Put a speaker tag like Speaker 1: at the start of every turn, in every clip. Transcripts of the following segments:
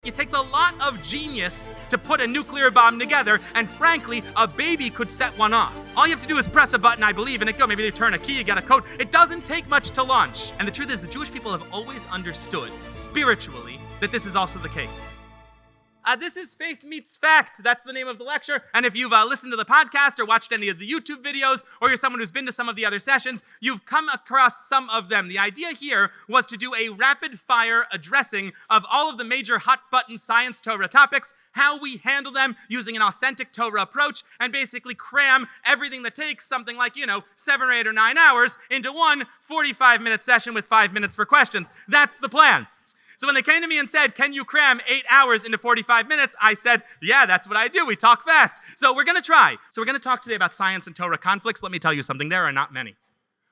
Speaker 1: It takes a lot of genius to put a nuclear bomb together, and frankly, a baby could set one off. All you have to do is press a button, I believe, and it go. Maybe they turn a key, you get a code. It doesn't take much to launch. And the truth is, the Jewish people have always understood, spiritually, that this is also the case. This is Faith Meets Fact. That's the name of the lecture. And if you've listened to the podcast or watched any of the YouTube videos, or you're someone who's been to some of the other sessions, you've come across some of them. The idea here was to do a rapid-fire addressing of all of the major hot-button science Torah topics, how we handle them using an authentic Torah approach, and basically cram everything that takes something like, 7 or 8 or 9 hours into one 45-minute session with 5 minutes for questions. That's the plan. So when they came to me and said, can you cram 8 hours into 45 minutes? I said, yeah, that's what I do. We talk fast. So we're going to try. So we're going to talk today about science and Torah conflicts. Let me tell you something. There are not many.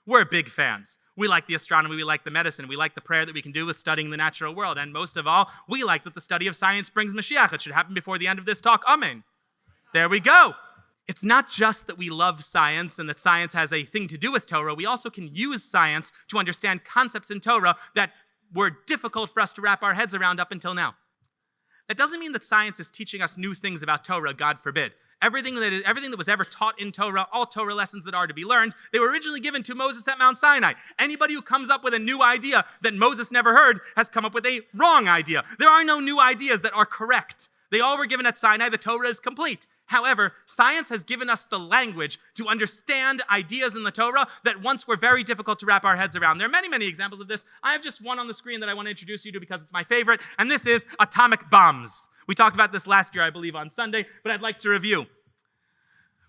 Speaker 1: We're big fans. We like the astronomy. We like the medicine. We like the prayer that we can do with studying the natural world. And most of all, we like that the study of science brings Mashiach. It should happen before the end of this talk. Amen. There we go. It's not just that we love science and that science has a thing to do with Torah. We also can use science to understand concepts in Torah that were difficult for us to wrap our heads around up until now. That doesn't mean that science is teaching us new things about Torah, God forbid. Everything that was ever taught in Torah, all Torah lessons that are to be learned, they were originally given to Moses at Mount Sinai. Anybody who comes up with a new idea that Moses never heard has come up with a wrong idea. There are no new ideas that are correct. They all were given at Sinai. The Torah is complete. However, science has given us the language to understand ideas in the Torah that once were very difficult to wrap our heads around. There are many, many examples of this. I have just one on the screen that I want to introduce you to because it's my favorite, and this is atomic bombs. We talked about this last year, I believe, on Sunday, but I'd like to review.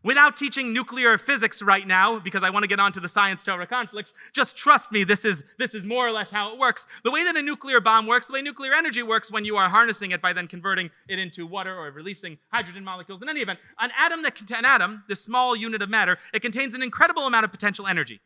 Speaker 1: Without teaching nuclear physics right now, because I want to get onto the science-Torah conflicts, just trust me, this is more or less how it works. The way that a nuclear bomb works, the way nuclear energy works when you are harnessing it by then converting it into water or releasing hydrogen molecules. In any event, an atom, this small unit of matter, it contains an incredible amount of potential energy.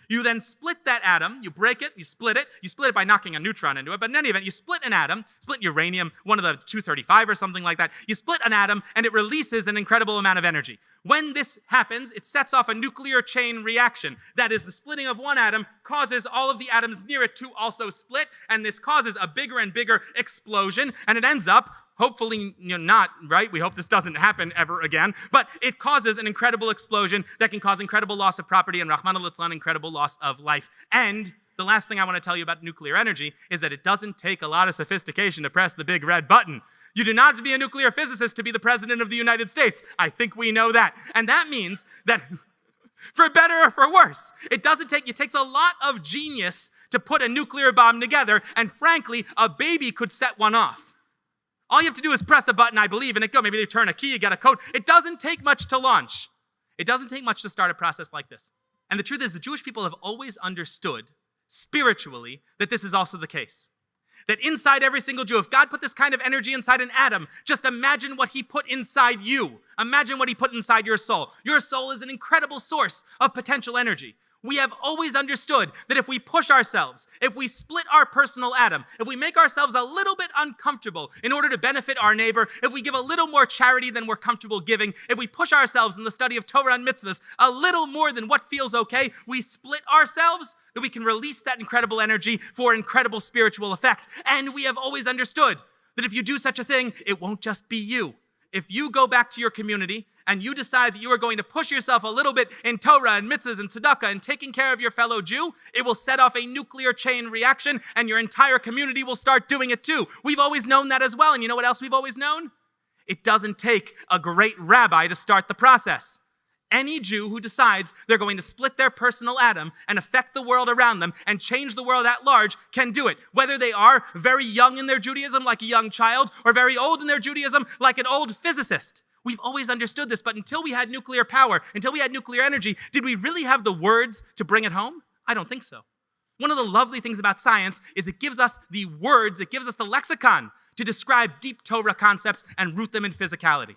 Speaker 1: You then split that atom, you break it, you split it by knocking a neutron into it, but in any event, you split an atom, split uranium, one of the 235 or something like that, you split an atom and it releases an incredible amount of energy. When this happens, it sets off a nuclear chain reaction. That is, the splitting of one atom causes all of the atoms near it to also split, and this causes a bigger and bigger explosion, and it ends up, hopefully not, right? We hope this doesn't happen ever again, but it causes an incredible explosion that can cause incredible loss of property and Rahman al-Litzlan, incredible loss of life. And the last thing I want to tell you about nuclear energy is that it doesn't take a lot of sophistication to press the big red button. You do not have to be a nuclear physicist to be the president of the United States. I think we know that. And that means that, for better or for worse, it takes a lot of genius to put a nuclear bomb together, and frankly, a baby could set one off. All you have to do is press a button, I believe, and it go. Maybe they turn a key, you get a code. It doesn't take much to launch. It doesn't take much to start a process like this. And the truth is, the Jewish people have always understood, spiritually, that this is also the case. That inside every single Jew, if God put this kind of energy inside an atom, just imagine what he put inside you. Imagine what he put inside your soul. Your soul is an incredible source of potential energy. We have always understood that if we push ourselves, if we split our personal atom, if we make ourselves a little bit uncomfortable in order to benefit our neighbor, if we give a little more charity than we're comfortable giving, if we push ourselves in the study of Torah and mitzvahs a little more than what feels okay, we split ourselves, that we can release that incredible energy for incredible spiritual effect. And we have always understood that if you do such a thing, it won't just be you. If you go back to your community and you decide that you are going to push yourself a little bit in Torah and mitzvahs and tzedakah and taking care of your fellow Jew, it will set off a nuclear chain reaction and your entire community will start doing it too. We've always known that as well. And you know what else we've always known? It doesn't take a great rabbi to start the process. Any Jew who decides they're going to split their personal atom and affect the world around them and change the world at large can do it. Whether they are very young in their Judaism, like a young child, or very old in their Judaism, like an old physicist. We've always understood this, but until we had nuclear power, until we had nuclear energy, did we really have the words to bring it home? I don't think so. One of the lovely things about science is it gives us the words, it gives us the lexicon to describe deep Torah concepts and root them in physicality.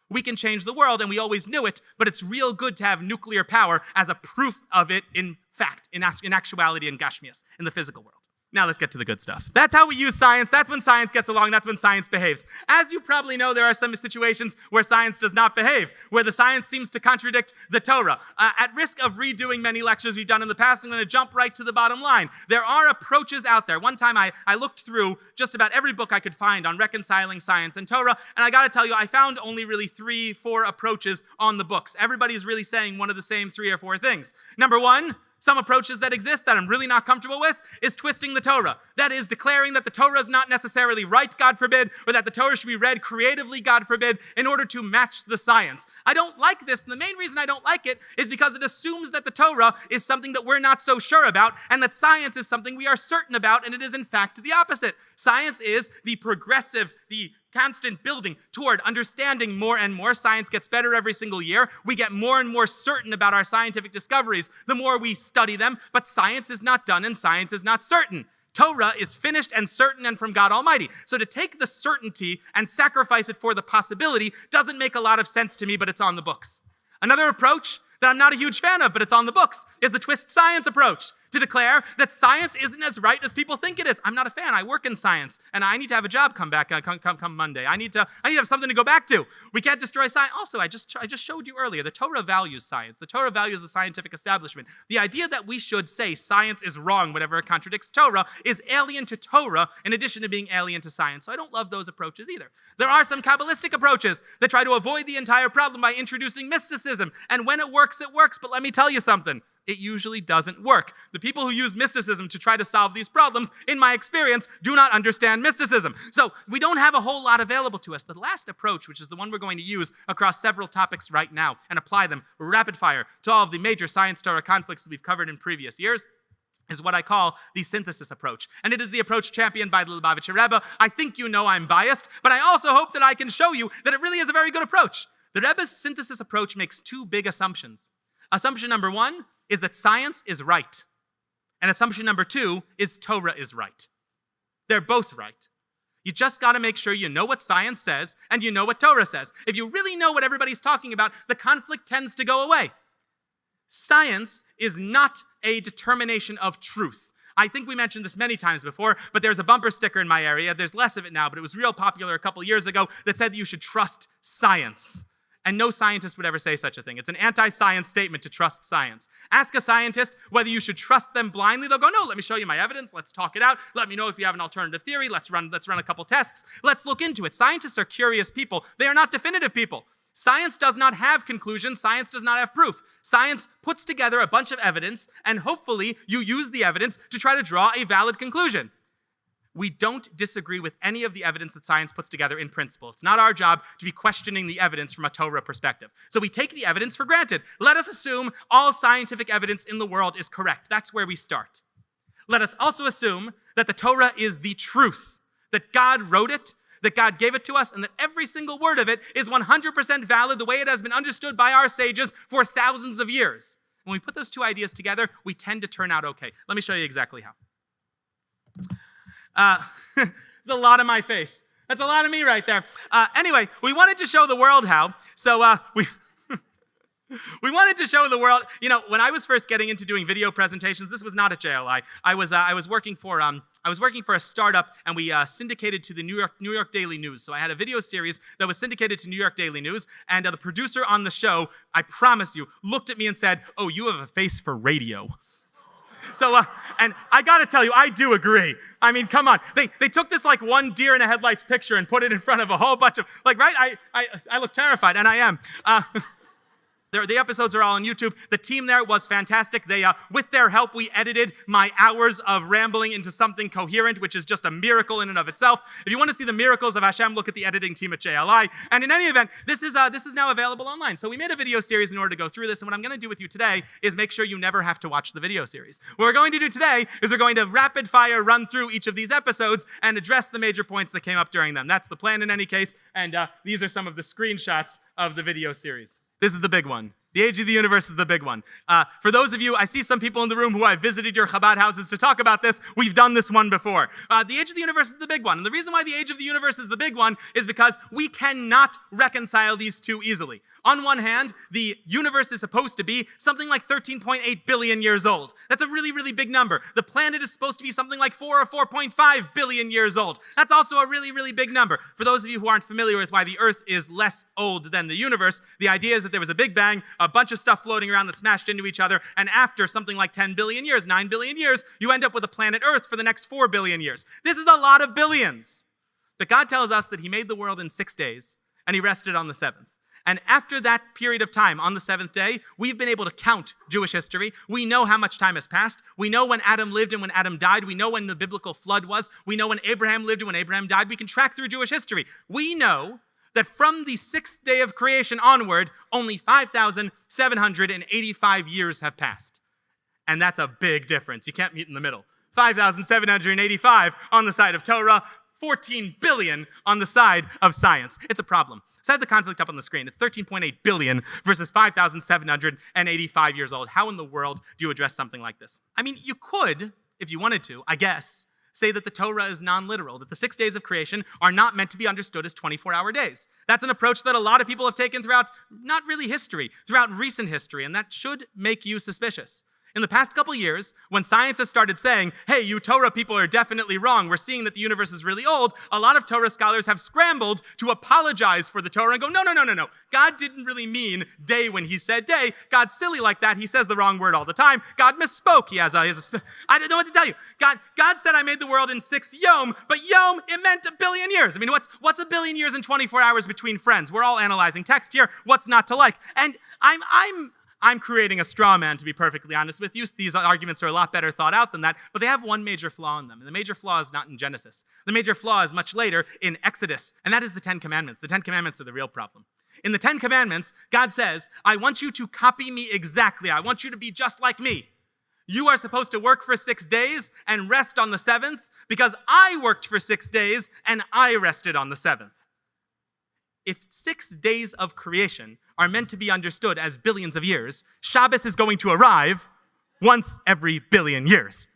Speaker 1: We can change the world, and we always knew it, but it's real good to have nuclear power as a proof of it in fact, in actuality, in Gashmias, in the physical world. Now let's get to the good stuff. That's how we use science. That's when science gets along. That's when science behaves. As you probably know, there are some situations where science does not behave, where the science seems to contradict the Torah. At risk of redoing many lectures we've done in the past, I'm going to jump right to the bottom line. There are approaches out there. One time I looked through just about every book I could find on reconciling science and Torah, and I got to tell you, I found only really 3-4 approaches on the books. Everybody's really saying one of the same 3 or 4 things. Number one, some approaches that exist that I'm really not comfortable with is twisting the Torah. That is, declaring that the Torah is not necessarily right, God forbid, or that the Torah should be read creatively, God forbid, in order to match the science. I don't like this, and the main reason I don't like it is because it assumes that the Torah is something that we're not so sure about, and that science is something we are certain about, and it is in fact the opposite. Science is the progressive, the constant building toward understanding more and more. Science gets better every single year. We get more and more certain about our scientific discoveries the more we study them, but science is not done and science is not certain. Torah is finished and certain and from God Almighty. So to take the certainty and sacrifice it for the possibility doesn't make a lot of sense to me, but it's on the books. Another approach that I'm not a huge fan of, but it's on the books, is the twist science approach, to declare that science isn't as right as people think it is. I'm not a fan. I work in science, and I need to have a job come Monday. I need to have something to go back to. We can't destroy science. Also, I just showed you earlier, the Torah values science. The Torah values the scientific establishment. The idea that we should say science is wrong whenever it contradicts Torah is alien to Torah in addition to being alien to science. So I don't love those approaches either. There are some Kabbalistic approaches that try to avoid the entire problem by introducing mysticism. And when it works, but let me tell you something. It usually doesn't work. The people who use mysticism to try to solve these problems, in my experience, do not understand mysticism. So we don't have a whole lot available to us. The last approach, which is the one we're going to use across several topics right now and apply them rapid fire to all of the major science-Torah conflicts that we've covered in previous years, is what I call the synthesis approach. And it is the approach championed by the Lubavitcher Rebbe. I think you know I'm biased, but I also hope that I can show you that it really is a very good approach. The Rebbe's synthesis approach makes 2 big assumptions. Assumption number 1 is that science is right. And assumption number 2 is Torah is right. They're both right. You just got to make sure you know what science says and you know what Torah says. If you really know what everybody's talking about, the conflict tends to go away. Science is not a determination of truth. I think we mentioned this many times before, but there's a bumper sticker in my area. There's less of it now, but it was real popular a couple years ago that said that you should trust science. And no scientist would ever say such a thing. It's an anti-science statement to trust science. Ask a scientist whether you should trust them blindly. They'll go, no, let me show you my evidence. Let's talk it out. Let me know if you have an alternative theory. Let's run a couple tests. Let's look into it. Scientists are curious people. They are not definitive people. Science does not have conclusions. Science does not have proof. Science puts together a bunch of evidence, and hopefully you use the evidence to try to draw a valid conclusion. We don't disagree with any of the evidence that science puts together in principle. It's not our job to be questioning the evidence from a Torah perspective. So we take the evidence for granted. Let us assume all scientific evidence in the world is correct. That's where we start. Let us also assume that the Torah is the truth, that God wrote it, that God gave it to us, and that every single word of it is 100% valid the way it has been understood by our sages for thousands of years. When we put those 2 ideas together, we tend to turn out okay. Let me show you exactly how. There's a lot of my face. That's a lot of me right there. Anyway, we wanted to show the world how. So we wanted to show the world. You know, when I was first getting into doing video presentations, this was not at JLI. I was working for a startup, and we syndicated to the New York Daily News. So I had a video series that was syndicated to New York Daily News, and the producer on the show, I promise you, looked at me and said, "Oh, you have a face for radio." So, and I gotta tell you, I do agree. I mean, come on. They took this like one deer in the headlights picture and put it in front of a whole bunch of, like, right? I look terrified, and I am. The episodes are all on YouTube. The team there was fantastic. They, with their help, we edited my hours of rambling into something coherent, which is just a miracle in and of itself. If you want to see the miracles of Hashem, look at the editing team at JLI. And in any event, this is now available online. So we made a video series in order to go through this. And what I'm going to do with you today is make sure you never have to watch the video series. What we're going to do today is we're going to rapid fire run through each of these episodes and address the major points that came up during them. That's the plan in any case. And these are some of the screenshots of the video series. This is the big one. The age of the universe is the big one. For those of you, I see some people in the room who I visited your Chabad houses to talk about this. We've done this one before. The age of the universe is the big one. And the reason why the age of the universe is the big one is because we cannot reconcile these two easily. On one hand, the universe is supposed to be something like 13.8 billion years old. That's a really, really big number. The planet is supposed to be something like 4 or 4.5 billion years old. That's also a really, really big number. For those of you who aren't familiar with why the Earth is less old than the universe, the idea is that there was a big bang, a bunch of stuff floating around that smashed into each other, and after something like 10 billion years, 9 billion years, you end up with a planet Earth for the next 4 billion years. This is a lot of billions. But God tells us that he made the world in 6 days, and he rested on the 7th. And after that period of time, on the 7th day, we've been able to count Jewish history. We know how much time has passed. We know when Adam lived and when Adam died. We know when the biblical flood was. We know when Abraham lived and when Abraham died. We can track through Jewish history. We know that from the 6th day of creation onward, only 5,785 years have passed. And that's a big difference. You can't meet in the middle. 5,785 on the side of Torah, 14 billion on the side of science. It's a problem. So I have the conflict up on the screen. It's 13.8 billion versus 5,785 years old. How in the world do you address something like this? I mean, you could, if you wanted to, I guess, say that the Torah is non-literal, that the 6 days of creation are not meant to be understood as 24-hour days. That's an approach that a lot of people have taken throughout, not really history, throughout recent history, and that should make you suspicious. In the past couple years, when science has started saying, hey, you Torah people are definitely wrong, we're seeing that the universe is really old, a lot of Torah scholars have scrambled to apologize for the Torah and go, no. God didn't really mean day when he said day. God's silly like that. He says the wrong word all the time. God misspoke. I don't know what to tell you. God said I made the world in 6 yom, but yom, it meant a billion years. I mean, what's a billion years in 24 hours between friends? We're all analyzing text here. What's not to like? And I'm creating a straw man, to be perfectly honest with you. These arguments are a lot better thought out than that, but they have one major flaw in them. And the major flaw is not in Genesis. The major flaw is much later in Exodus, and that is the 10 Commandments. The 10 Commandments are the real problem. In the 10 Commandments, God says, I want you to copy me exactly. I want you to be just like me. You are supposed to work for 6 days and rest on the 7th because I worked for 6 days and I rested on the 7th. If 6 days of creation are meant to be understood as billions of years, Shabbos is going to arrive once every billion years.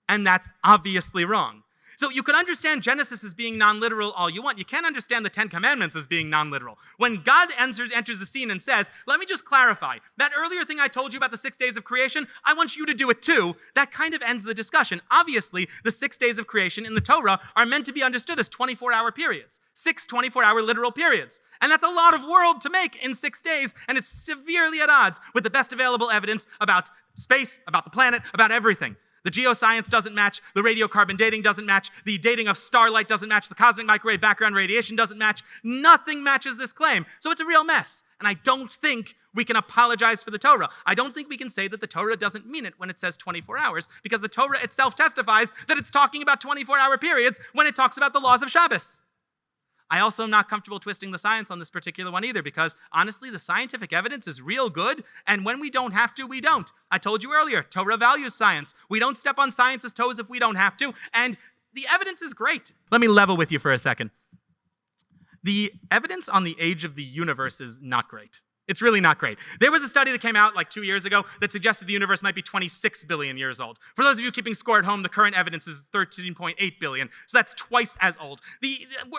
Speaker 1: And that's obviously wrong. So you could understand Genesis as being non-literal all you want. You can't understand the 10 Commandments as being non-literal. When God enters the scene and says, let me just clarify, that earlier thing I told you about the 6 days of creation, I want you to do it too, that kind of ends the discussion. Obviously, the 6 days of creation in the Torah are meant to be understood as 24-hour periods. 6 24-hour literal periods. And that's a lot of world to make in 6 days, and it's severely at odds with the best available evidence about space, about the planet, about everything. The geoscience doesn't match, the radiocarbon dating doesn't match, the dating of starlight doesn't match, the cosmic microwave background radiation doesn't match. Nothing matches this claim. So it's a real mess. And I don't think we can apologize for the Torah. I don't think we can say that the Torah doesn't mean it when it says 24 hours, because the Torah itself testifies that it's talking about 24-hour periods when it talks about the laws of Shabbos. I also am not comfortable twisting the science on this particular one either, because honestly, the scientific evidence is real good, and when we don't have to, we don't. I told you earlier, Torah values science. We don't step on science's toes if we don't have to, and the evidence is great. Let me level with you for a second. The evidence on the age of the universe is not great. It's really not great. There was a study that came out like 2 years ago that suggested the universe might be 26 billion years old. For those of you keeping score at home, the current evidence is 13.8 billion. So that's twice as old.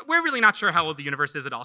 Speaker 1: We're really not sure how old the universe is at all.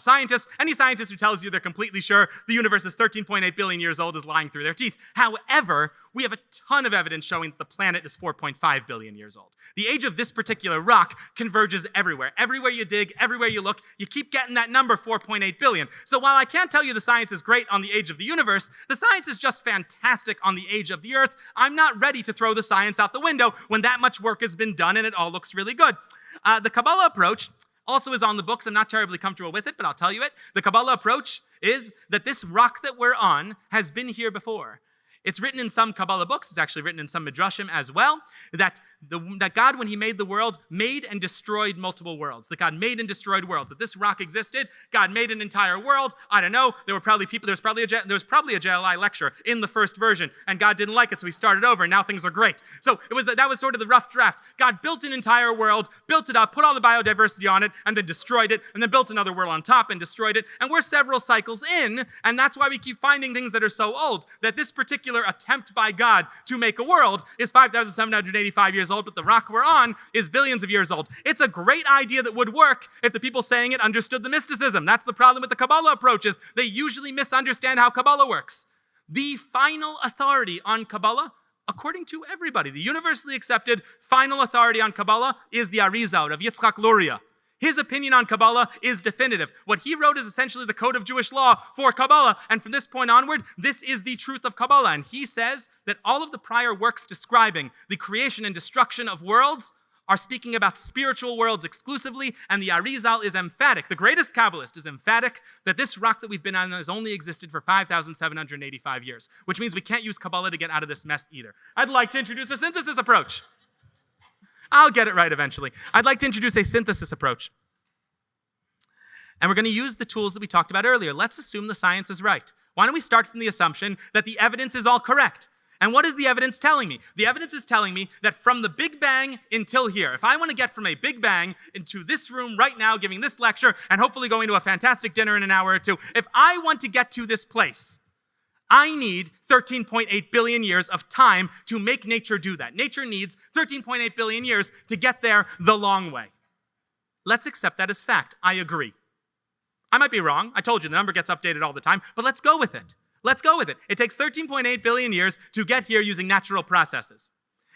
Speaker 1: Any scientist who tells you they're completely sure the universe is 13.8 billion years old is lying through their teeth. However, we have a ton of evidence showing that the planet is 4.5 billion years old. The age of this particular rock converges everywhere. Everywhere you dig, everywhere you look, you keep getting that number 4.8 billion. So while I can't tell you the science is great on the age of the universe, the science is just fantastic on the age of the Earth. I'm not ready to throw the science out the window when that much work has been done and it all looks really good. The Kabbalah approach also is on the books. I'm not terribly comfortable with it, but I'll tell you it. The Kabbalah approach is that this rock that we're on has been here before. It's written in some Kabbalah books, it's actually written in some Midrashim as well, that God, when he made the world, made and destroyed multiple worlds. That God made and destroyed worlds. That this rock existed, God made an entire world. I don't know, there was probably a JLI lecture in the first version, and God didn't like it, so he started over, and now things are great. So that was sort of the rough draft. God built an entire world, built it up, put all the biodiversity on it, and then destroyed it, and then built another world on top and destroyed it, and we're several cycles in, and that's why we keep finding things that are so old, that this particular attempt by God to make a world is 5,785 years old, but the rock we're on is billions of years old. It's a great idea that would work if the people saying it understood the mysticism. That's the problem with the Kabbalah approaches. They usually misunderstand how Kabbalah works. The final authority on Kabbalah, according to everybody, the universally accepted final authority on Kabbalah is the Arizal, of Yitzchak Luria. His opinion on Kabbalah is definitive. What he wrote is essentially the code of Jewish law for Kabbalah, and from this point onward, this is the truth of Kabbalah. And he says that all of the prior works describing the creation and destruction of worlds are speaking about spiritual worlds exclusively, and the Arizal is emphatic. The greatest Kabbalist is emphatic that this rock that we've been on has only existed for 5,785 years, which means we can't use Kabbalah to get out of this mess either. I'd like to introduce a synthesis approach. I'll get it right eventually. I'd like to introduce a synthesis approach. And we're going to use the tools that we talked about earlier. Let's assume the science is right. Why don't we start from the assumption that the evidence is all correct? And what is the evidence telling me? The evidence is telling me that from the Big Bang until here, if I want to get from a Big Bang into this room right now, giving this lecture, and hopefully going to a fantastic dinner in an hour or two, if I want to get to this place, I need 13.8 billion years of time to make nature do that. Nature needs 13.8 billion years to get there the long way. Let's accept that as fact. I agree. I might be wrong. I told you the number gets updated all the time, but let's go with it. Let's go with it. It takes 13.8 billion years to get here using natural processes.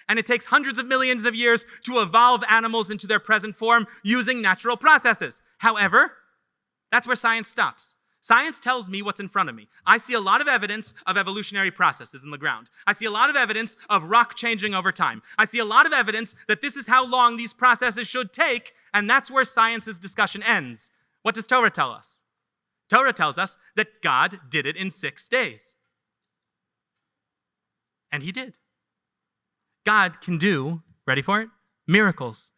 Speaker 1: And it takes hundreds of millions of years to evolve animals into their present form using natural processes. However, that's where science stops. Science tells me what's in front of me. I see a lot of evidence of evolutionary processes in the ground. I see a lot of evidence of rock changing over time. I see a lot of evidence that this is how long these processes should take, and that's where science's discussion ends. What does Torah tell us? Torah tells us that God did it in 6 days. And he did. God can do, ready for it? Miracles.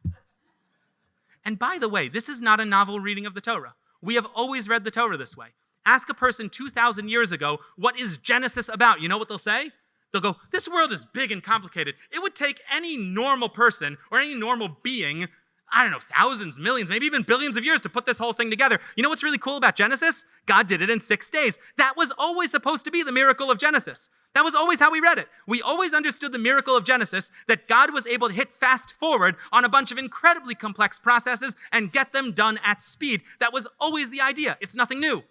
Speaker 1: And by the way, this is not a novel reading of the Torah. We have always read the Torah this way. Ask a person 2,000 years ago, what is Genesis about? You know what they'll say? They'll go, this world is big and complicated. It would take any normal person or any normal being, I don't know, thousands, millions, maybe even billions of years to put this whole thing together. You know what's really cool about Genesis? God did it in 6 days. That was always supposed to be the miracle of Genesis. That was always how we read it. We always understood the miracle of Genesis, that God was able to hit fast forward on a bunch of incredibly complex processes and get them done at speed. That was always the idea. It's nothing new.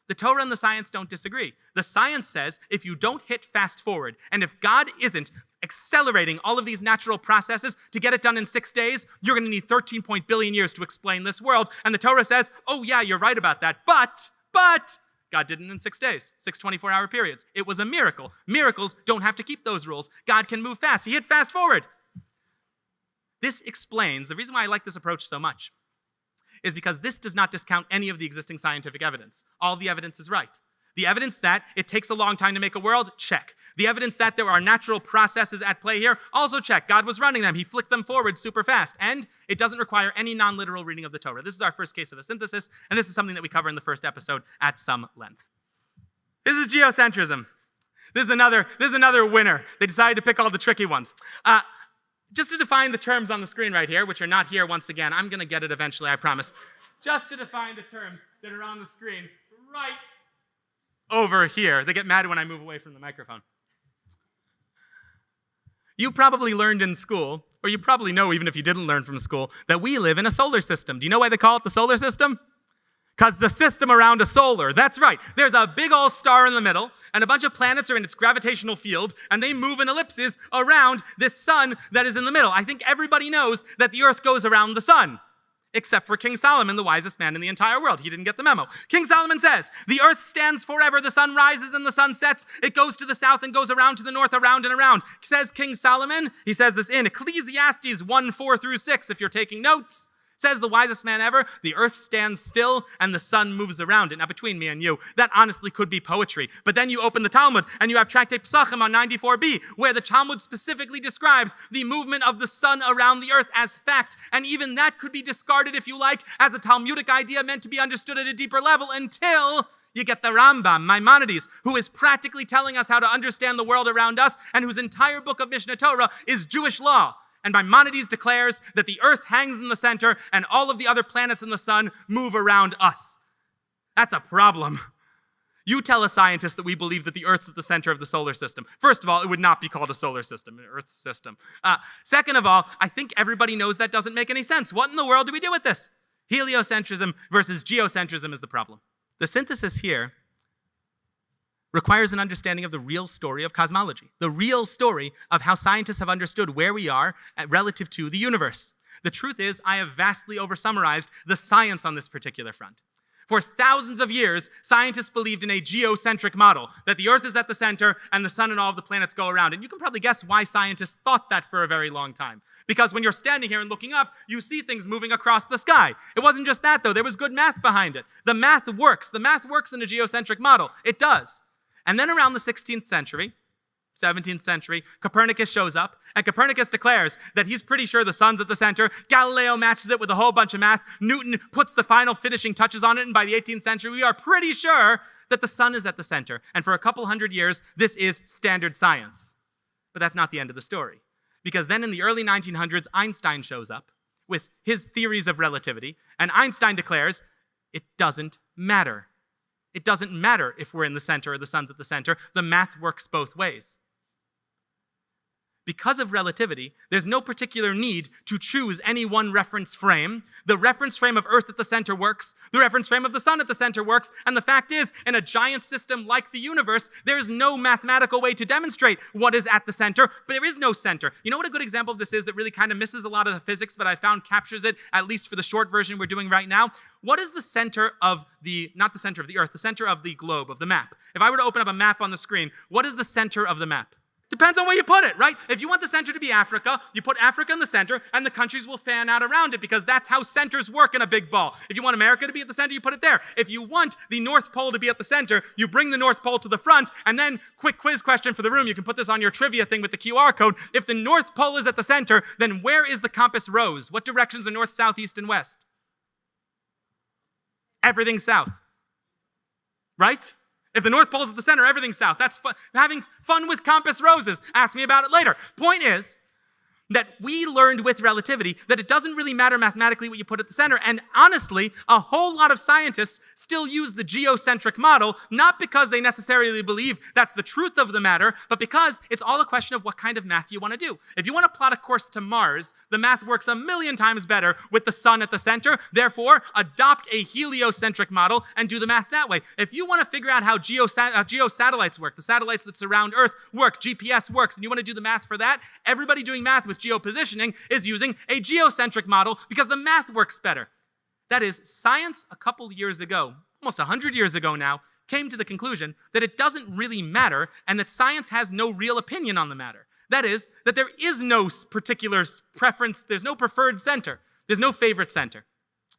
Speaker 1: The Torah and the science don't disagree. The science says if you don't hit fast forward, and if God isn't accelerating all of these natural processes to get it done in 6 days, you're going to need 13 billion years to explain this world. And the Torah says, oh yeah, you're right about that, but God did it in 6 days, 6 24-hour periods. It was a miracle. Miracles don't have to keep those rules. God can move fast. He hit fast forward. This explains, the reason why I like this approach so much is because this does not discount any of the existing scientific evidence. All the evidence is right. The evidence that it takes a long time to make a world, check. The evidence that there are natural processes at play here, also check. God was running them. He flicked them forward super fast. And it doesn't require any non-literal reading of the Torah. This is our first case of a synthesis, and this is something that we cover in the first episode at some length. This is geocentrism. This is another winner. They decided to pick all the tricky ones. Just to define the terms on the screen right here, which are not here once again. I'm going to get it eventually, I promise. Just to define the terms that are on the screen right over here. They get mad when I move away from the microphone. You probably learned in school, or you probably know even if you didn't learn from school, that we live in a solar system. Do you know why they call it the solar system? Because the system around a solar. That's right. There's a big old star in the middle, and a bunch of planets are in its gravitational field, and they move in ellipses around this sun that is in the middle. I think everybody knows that the Earth goes around the sun, except for King Solomon, the wisest man in the entire world. He didn't get the memo. King Solomon says, the Earth stands forever. The sun rises and the sun sets. It goes to the south and goes around to the north, around and around. Says King Solomon, he says this in Ecclesiastes 1:4-6, if you're taking notes. Says the wisest man ever, the earth stands still and the sun moves around it. Now, between me and you, that honestly could be poetry. But then you open the Talmud and you have Tractate Pesachim on 94b, where the Talmud specifically describes the movement of the sun around the earth as fact. And even that could be discarded, if you like, as a Talmudic idea meant to be understood at a deeper level until you get the Rambam, Maimonides, who is practically telling us how to understand the world around us and whose entire book of Mishneh Torah is Jewish law. And Maimonides declares that the earth hangs in the center and all of the other planets in the sun move around us. That's a problem. You tell a scientist that we believe that the earth's at the center of the solar system. First of all, it would not be called a solar system, an earth system. Second of all, I think everybody knows that doesn't make any sense. What in the world do we do with this? Heliocentrism versus geocentrism is the problem. The synthesis here requires an understanding of the real story of cosmology, the real story of how scientists have understood where we are relative to the universe. The truth is, I have vastly oversummarized the science on this particular front. For thousands of years, scientists believed in a geocentric model, that the earth is at the center and the sun and all of the planets go around. And you can probably guess why scientists thought that for a very long time. Because when you're standing here and looking up, you see things moving across the sky. It wasn't just that, though. There was good math behind it. The math works. The math works in a geocentric model. It does. And then around the 16th century, 17th century, Copernicus shows up, and Copernicus declares that he's pretty sure the sun's at the center. Galileo matches it with a whole bunch of math. Newton puts the final finishing touches on it, and by the 18th century, we are pretty sure that the sun is at the center. And for a couple hundred years, this is standard science. But that's not the end of the story. Because then in the early 1900s, Einstein shows up with his theories of relativity, and Einstein declares it doesn't matter. It doesn't matter if we're in the center or the sun's at the center. The math works both ways. Because of relativity, there's no particular need to choose any one reference frame. The reference frame of Earth at the center works. The reference frame of the sun at the center works. And the fact is, in a giant system like the universe, there's no mathematical way to demonstrate what is at the center, but there is no center. You know what a good example of this is that really kind of misses a lot of the physics, but I found captures it, at least for the short version we're doing right now? What is the center of not the center of the Earth, the center of the globe, of the map? If I were to open up a map on the screen, what is the center of the map? Depends on where you put it, right? If you want the center to be Africa, you put Africa in the center, and the countries will fan out around it, because that's how centers work in a big ball. If you want America to be at the center, you put it there. If you want the North Pole to be at the center, you bring the North Pole to the front, and then, quick quiz question for the room, you can put this on your trivia thing with the QR code. If the North Pole is at the center, then where is the compass rose? What directions are north, south, east, and west? Everything's south, right? If the North Pole is at the center, everything's south. That's having fun with compass roses. Ask me about it later. Point is that we learned with relativity that it doesn't really matter mathematically what you put at the center. And honestly, a whole lot of scientists still use the geocentric model, not because they necessarily believe that's the truth of the matter, but because it's all a question of what kind of math you want to do. If you want to plot a course to Mars, the math works a million times better with the sun at the center. Therefore, adopt a heliocentric model and do the math that way. If you want to figure out how geosatellites work, the satellites that surround Earth work, GPS works, and you want to do the math for that, everybody doing math with geopositioning is using a geocentric model because the math works better. That is, science a couple years ago, almost 100 years ago now, came to the conclusion that it doesn't really matter and that science has no real opinion on the matter. That is, that there is no particular preference, there's no preferred center, there's no favorite center.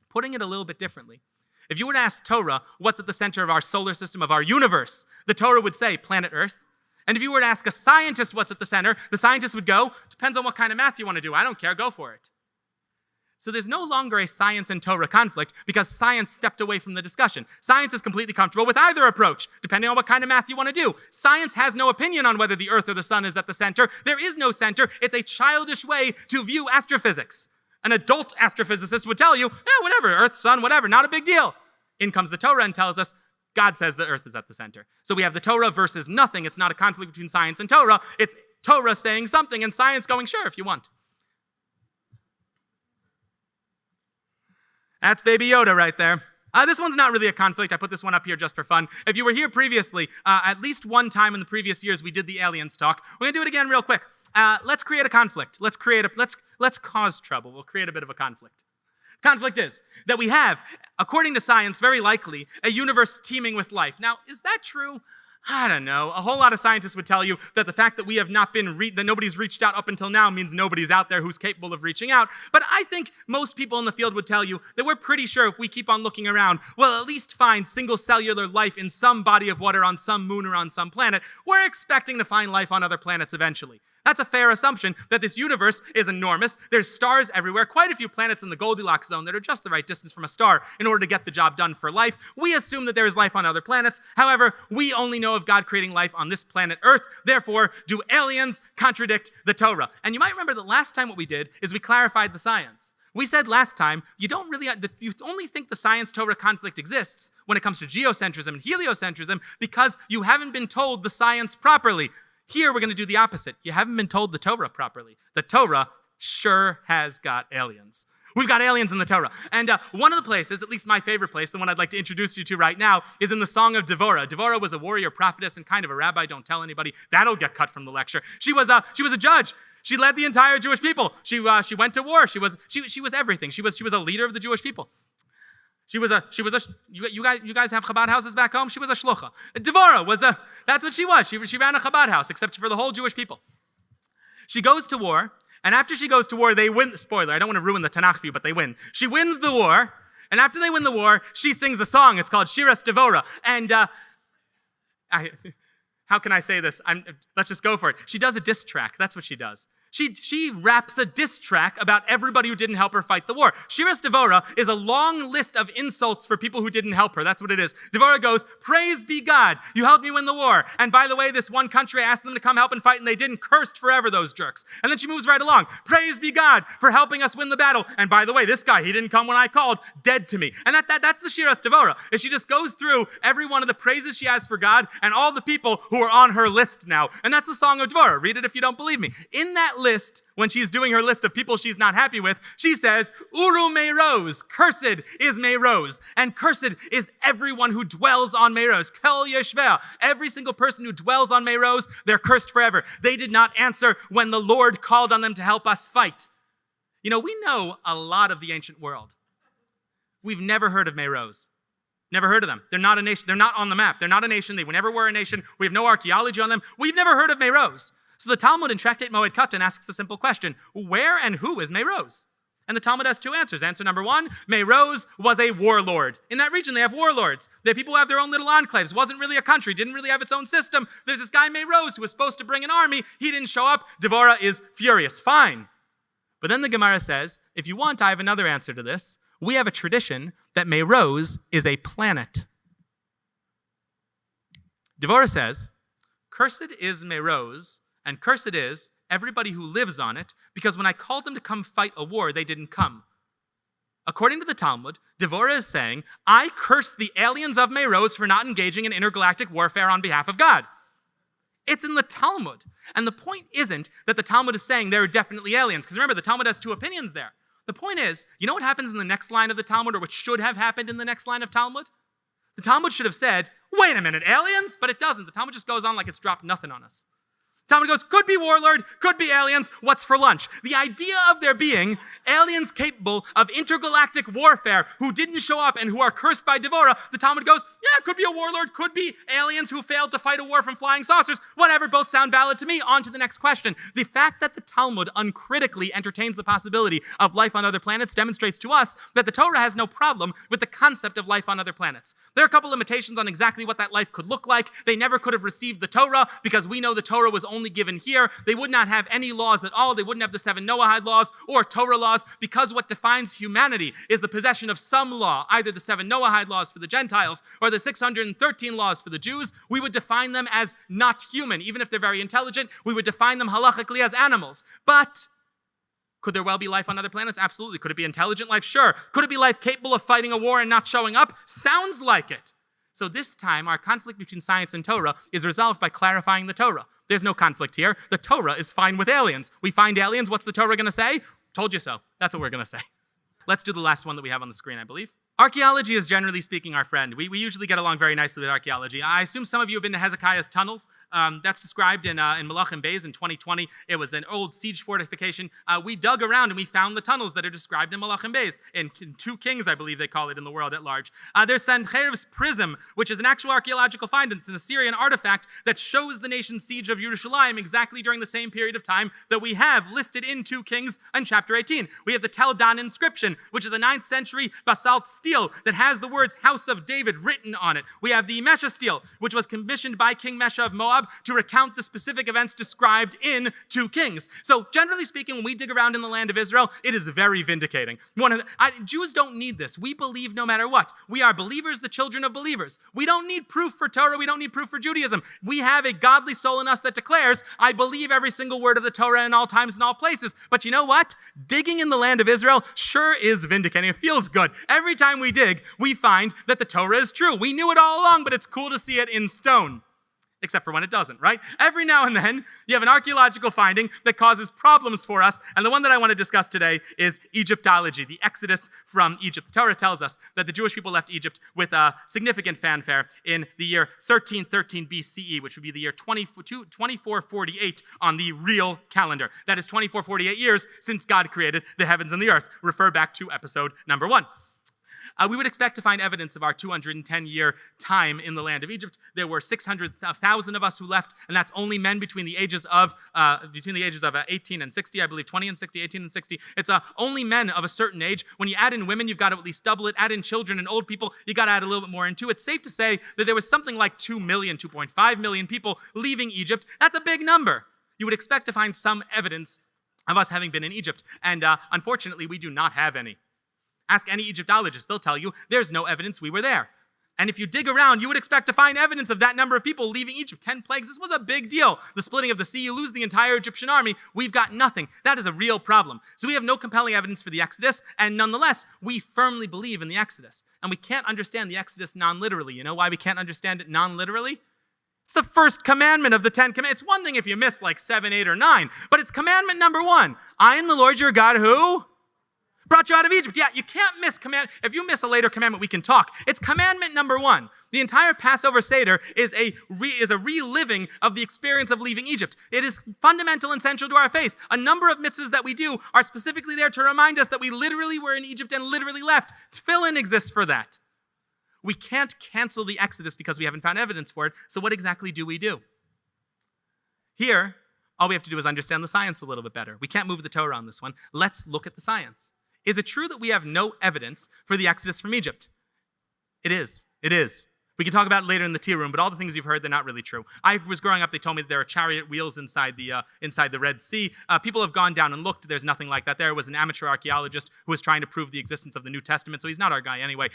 Speaker 1: Putting it a little bit differently, if you were to ask Torah what's at the center of our solar system, of our universe, the Torah would say planet Earth. And if you were to ask a scientist what's at the center, the scientist would go, depends on what kind of math you want to do. I don't care, go for it. So there's no longer a science and Torah conflict because science stepped away from the discussion. Science is completely comfortable with either approach, depending on what kind of math you want to do. Science has no opinion on whether the Earth or the sun is at the center. There is no center. It's a childish way to view astrophysics. An adult astrophysicist would tell you, yeah, whatever, Earth, sun, whatever, not a big deal. In comes the Torah and tells us, God says the earth is at the center. So we have the Torah versus nothing. It's not a conflict between science and Torah. It's Torah saying something and science going, sure, if you want. That's Baby Yoda right there. This one's not really a conflict. I put this one up here just for fun. If you were here previously, at least one time in the previous years, we did the aliens talk. We're going to do it again real quick. Let's create a conflict. Let's cause trouble. We'll create a bit of a conflict. Conflict is that we have, according to science, very likely, a universe teeming with life. Now, is that true? I don't know. A whole lot of scientists would tell you that the fact that we have not been, that nobody's reached out up until now means nobody's out there who's capable of reaching out. But I think most people in the field would tell you that we're pretty sure if we keep on looking around, we'll at least find single cellular life in some body of water on some moon or on some planet. We're expecting to find life on other planets eventually. That's a fair assumption that this universe is enormous. There's stars everywhere, quite a few planets in the Goldilocks zone that are just the right distance from a star in order to get the job done for life. We assume that there is life on other planets. However, we only know of God creating life on this planet Earth. Therefore, do aliens contradict the Torah? And you might remember that last time what we did is we clarified the science. We said last time, you only think the science-Torah conflict exists when it comes to geocentrism and heliocentrism because you haven't been told the science properly. Here, we're going to do the opposite. You haven't been told the Torah properly. The Torah sure has got aliens. We've got aliens in the Torah. And one of the places, at least my favorite place, the one I'd like to introduce you to right now, is in the Song of Devorah. Devorah was a warrior prophetess and kind of a rabbi. Don't tell anybody. That'll get cut from the lecture. She was a judge. She led the entire Jewish people. She went to war. She was everything. She was a leader of the Jewish people. You guys have Chabad houses back home? She was a shlucha. Devorah that's what she was. She ran a Chabad house, except for the whole Jewish people. She goes to war, and after she goes to war, they win. Spoiler, I don't want to ruin the Tanakh for you, but they win. She wins the war, and after they win the war, she sings a song. It's called Shiras Devorah. And how can I say this? Let's just go for it. She does a diss track. That's what she does. She raps a diss track about everybody who didn't help her fight the war. Shiras Devorah is a long list of insults for people who didn't help her. That's what it is. Devorah goes, praise be God, you helped me win the war. And by the way, this one country asked them to come help and fight, and they didn't. Cursed forever, those jerks. And then she moves right along. Praise be God for helping us win the battle. And by the way, this guy, he didn't come when I called, dead to me. And that's the Shiras Devorah. And she just goes through every one of the praises she has for God and all the people who are on her list now. And that's the Song of Devorah. Read it if you don't believe me. In that list, when she's doing her list of people she's not happy with, she says, Uru Meroz, cursed is Meroz, and cursed is everyone who dwells on Meroz. Kel Yeshveh, every single person who dwells on Meroz, they're cursed forever. They did not answer when the Lord called on them to help us fight. You know, we know a lot of the ancient world. We've never heard of Meroz. Never heard of them. They're not a nation. They're not on the map. They're not a nation. They never were a nation. We have no archaeology on them. We've never heard of Meroz. So the Talmud in Tractate Moed Katan asks a simple question. Where and who is Meroz? And the Talmud has two answers. Answer number one, Meroz was a warlord. In that region, they have warlords. They have people who have their own little enclaves. Wasn't really a country. Didn't really have its own system. There's this guy Meroz who was supposed to bring an army. He didn't show up. Devorah is furious. Fine. But then the Gemara says, if you want, I have another answer to this. We have a tradition that Meroz is a planet. Devorah says, cursed is Meroz, and cursed is everybody who lives on it, because when I called them to come fight a war, they didn't come. According to the Talmud, Devorah is saying, I curse the aliens of Meroz for not engaging in intergalactic warfare on behalf of God. It's in the Talmud. And the point isn't that the Talmud is saying there are definitely aliens, because remember, the Talmud has two opinions there. The point is, you know what happens in the next line of the Talmud, or what should have happened in the next line of Talmud? The Talmud should have said, wait a minute, aliens? But it doesn't. The Talmud just goes on like it's dropped nothing on us. Talmud goes, could be warlord, could be aliens, what's for lunch? The idea of there being aliens capable of intergalactic warfare who didn't show up and who are cursed by Devorah, the Talmud goes, yeah, could be a warlord, could be aliens who failed to fight a war from flying saucers, whatever, both sound valid to me. On to the next question. The fact that the Talmud uncritically entertains the possibility of life on other planets demonstrates to us that the Torah has no problem with the concept of life on other planets. There are a couple limitations on exactly what that life could look like. They never could have received the Torah because we know the Torah was only given here. They would not have any laws at all. They wouldn't have the 7 Noahide laws or Torah laws, because what defines humanity is the possession of some law, either the 7 Noahide laws for the Gentiles or the 613 laws for the Jews. We would define them as not human. Even if they're very intelligent, we would define them halachically as animals. But could there well be life on other planets? Absolutely. Could it be intelligent life? Sure. Could it be life capable of fighting a war and not showing up? Sounds like it. So this time, our conflict between science and Torah is resolved by clarifying the Torah. There's no conflict here. The Torah is fine with aliens. We find aliens. What's the Torah going to say? Told you so. That's what we're going to say. Let's do the last one that we have on the screen, I believe. Archaeology is, generally speaking, our friend. We usually get along very nicely with archaeology. I assume some of you have been to Hezekiah's tunnels. That's described in Malachim Bays in 2020. It was an old siege fortification. We dug around and we found the tunnels that are described in Malachim Bays. In 2 Kings, I believe they call it in the world at large. There's Sancheriv's Prism, which is an actual archaeological find. It's an Assyrian artifact that shows the nation's siege of Yerushalayim exactly during the same period of time that we have listed in 2 Kings and chapter 18. We have the Tel Dan inscription, which is a 9th century basalt stele that has the words House of David written on it. We have the Mesha stele, which was commissioned by King Mesha of Moab to recount the specific events described in 2 Kings. So generally speaking, when we dig around in the land of Israel, it is very vindicating. Jews don't need this. We believe no matter what. We are believers, the children of believers. We don't need proof for Torah. We don't need proof for Judaism. We have a godly soul in us that declares, I believe every single word of the Torah in all times and all places. But you know what? Digging in the land of Israel sure is vindicating. It feels good. Every time we dig, we find that the Torah is true. We knew it all along, but it's cool to see it in stone. Except for when it doesn't, right? Every now and then, you have an archaeological finding that causes problems for us, and the one that I want to discuss today is Egyptology, the exodus from Egypt. The Torah tells us that the Jewish people left Egypt with a significant fanfare in the year 1313 BCE, which would be the year 2448 on the real calendar. That is 2448 years since God created the heavens and the earth. Refer back to episode number 1. We would expect to find evidence of our 210-year time in the land of Egypt. There were 600,000 of us who left, and that's only men between the ages of 18 and 60, I believe 20 and 60, 18 and 60. It's only men of a certain age. When you add in women, you've got to at least double it. Add in children and old people, you got to add a little bit more into it. It's safe to say that there was something like 2 million, 2.5 million people leaving Egypt. That's a big number. You would expect to find some evidence of us having been in Egypt, and unfortunately, we do not have any. Ask any Egyptologist, they'll tell you there's no evidence we were there. And if you dig around, you would expect to find evidence of that number of people leaving Egypt. 10 plagues, this was a big deal. The splitting of the sea, you lose the entire Egyptian army. We've got nothing. That is a real problem. So we have no compelling evidence for the Exodus, and nonetheless, we firmly believe in the Exodus. And we can't understand the Exodus non-literally. You know why we can't understand it non-literally? It's the first commandment of the 10 commandments. It's one thing if you miss like 7, 8, or 9, but it's commandment number 1. I am the Lord your God who brought you out of Egypt. Yeah, you can't miss command. If you miss a later commandment, we can talk. It's commandment number 1. The entire Passover Seder is a reliving of the experience of leaving Egypt. It is fundamental and central to our faith. A number of mitzvahs that we do are specifically there to remind us that we literally were in Egypt and literally left. Tefillin exists for that. We can't cancel the Exodus because we haven't found evidence for it. So what exactly do we do? Here, all we have to do is understand the science a little bit better. We can't move the Torah on this one. Let's look at the science. Is it true that we have no evidence for the Exodus from Egypt? It is. It is. We can talk about it later in the tea room, but all the things you've heard, they're not really true. I was growing up, they told me that there are chariot wheels inside the Red Sea. People have gone down and looked. There's nothing like that. There was an amateur archaeologist who was trying to prove the existence of the New Testament, so he's not our guy anyway.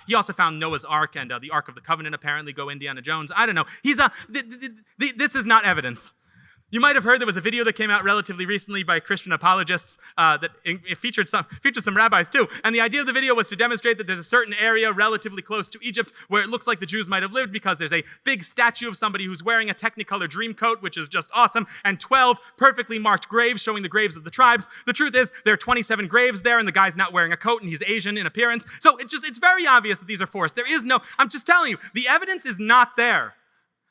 Speaker 1: He also found Noah's Ark and the Ark of the Covenant, apparently. Go Indiana Jones. I don't know. This is not evidence. You might have heard there was a video that came out relatively recently by Christian apologists that it featured some rabbis too. And the idea of the video was to demonstrate that there's a certain area relatively close to Egypt where it looks like the Jews might have lived because there's a big statue of somebody who's wearing a Technicolor dream coat, which is just awesome, and 12 perfectly marked graves showing the graves of the tribes. The truth is there are 27 graves there and the guy's not wearing a coat and he's Asian in appearance. So it's very obvious that these are forced. I'm just telling you, the evidence is not there.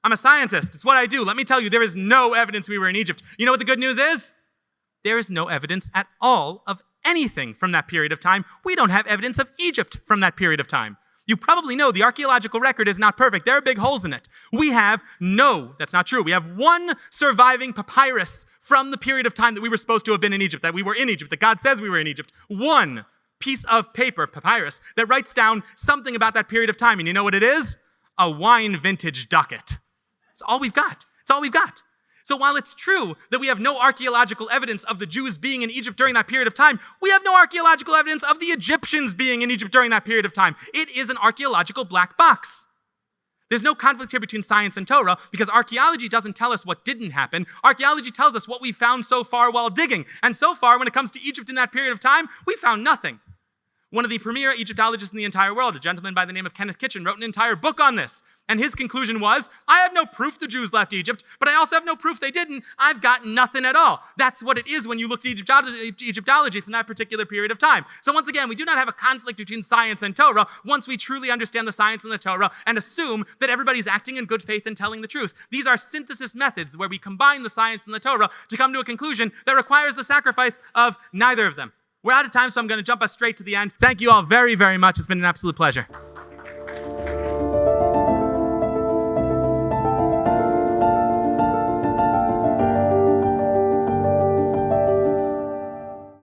Speaker 1: I'm a scientist. It's what I do. Let me tell you, there is no evidence we were in Egypt. You know what the good news is? There is no evidence at all of anything from that period of time. We don't have evidence of Egypt from that period of time. You probably know the archaeological record is not perfect. There are big holes in it. That's not true. We have one surviving papyrus from the period of time that we were supposed to have been in Egypt, that we were in Egypt, that God says we were in Egypt. One piece of paper, papyrus, that writes down something about that period of time. And you know what it is? A wine vintage docket. It's all we've got. It's all we've got. So while it's true that we have no archaeological evidence of the Jews being in Egypt during that period of time, we have no archaeological evidence of the Egyptians being in Egypt during that period of time. It is an archaeological black box. There's no conflict here between science and Torah because archaeology doesn't tell us what didn't happen. Archaeology tells us what we found so far while digging. And so far, when it comes to Egypt in that period of time, we found nothing. One of the premier Egyptologists in the entire world, a gentleman by the name of Kenneth Kitchen, wrote an entire book on this. And his conclusion was, I have no proof the Jews left Egypt, but I also have no proof they didn't. I've got nothing at all. That's what it is when you look at Egyptology from that particular period of time. So once again, we do not have a conflict between science and Torah once we truly understand the science and the Torah and assume that everybody's acting in good faith and telling the truth. These are synthesis methods where we combine the science and the Torah to come to a conclusion that requires the sacrifice of neither of them. We're out of time, so I'm going to jump us straight to the end. Thank you all very, very much. It's been an absolute pleasure.